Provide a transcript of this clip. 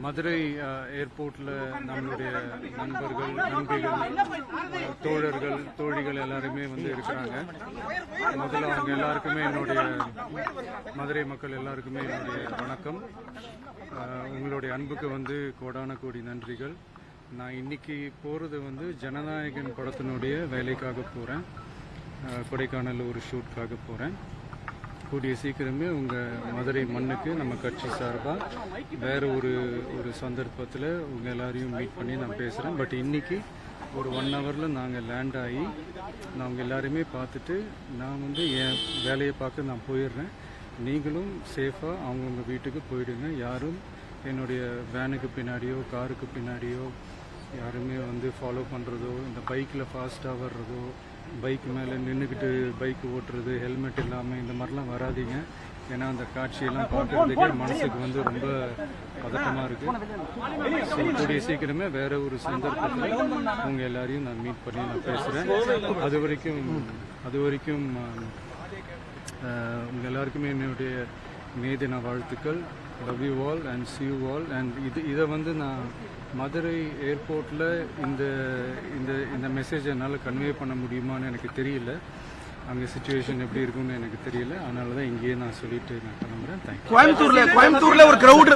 மதுரை ஏர்போர்ட்ல நம்மளுடைய நண்பர்கள், நண்பிகள், தோழர்கள், தோழிகள் எல்லாருமே வந்து இருக்கிறாங்க. முதல்ல அவங்க எல்லாருக்குமே என்னுடைய மதுரை மக்கள் எல்லாருக்குமே என்னுடைய வணக்கம். உங்களுடைய அன்புக்கு வந்து கோடான கோடி நன்றிகள். நான் இன்னைக்கு போகிறது வந்து ஜனநாயகன் படத்தினுடைய வேலைக்காக போகிறேன். கொடைக்கானல் ஒரு ஷூட்காக போகிறேன். கூடிய சீக்கிரமே உங்கள் மதுரை மண்ணுக்கு நம்ம கட்சி சார்பாக வேறு ஒரு சந்தர்ப்பத்தில் உங்கள் எல்லாரையும் மீட் பண்ணி நான் பேசுகிறேன். பட் இன்றைக்கி ஒரு 1 ஹவரில் நாங்கள் லேண்ட் ஆகி நான் உங்கள் எல்லாருமே பார்த்துட்டு நான் வந்து என் வேலையை பார்க்க நான் போயிடுறேன். நீங்களும் சேஃபாக அவங்கவுங்க வீட்டுக்கு போயிடுங்க. யாரும் என்னுடைய வேனுக்கு பின்னாடியோ காருக்கு பின்னாடியோ யாருமே வந்து ஃபாலோ பண்ணுறதோ, இந்த பைக்கில் ஃபாஸ்ட்டாக வர்றதோ, பைக் மேலே நின்றுக்கிட்டு பைக் ஓட்டுறது, ஹெல்மெட் இல்லாமல் இந்த மாதிரிலாம் வராதிங்க. ஏன்னா அந்த காட்சியெல்லாம் பார்க்குறதுக்கே மனசுக்கு வந்து ரொம்ப பதட்டமாக இருக்குது. ஸோ கூடிய சீக்கிரமே வேறு ஒரு சந்தர்ப்பத்தில் உங்கள் எல்லாரையும் நான் மீட் பண்ணி நான் பேசுகிறேன். அது வரைக்கும் உங்கள் எல்லாருக்குமே என்னுடைய மே தின வாழ்த்துக்கள். Love you all and see you all. And இதை வந்து நான் மதுரை ஏர்போர்ட்டில் இந்த மெசேஜ் என்னால் கன்வே பண்ண முடியுமான்னு எனக்கு தெரியல. அங்கே சிச்சுவேஷன் எப்படி இருக்குன்னு எனக்கு தெரியல. அதனால தான் இங்கேயே நான் சொல்லிட்டு நான் கிளம்புறேன். தேங்க்யூ. கோயம்புத்தூர்ல ஒரு கிரௌட்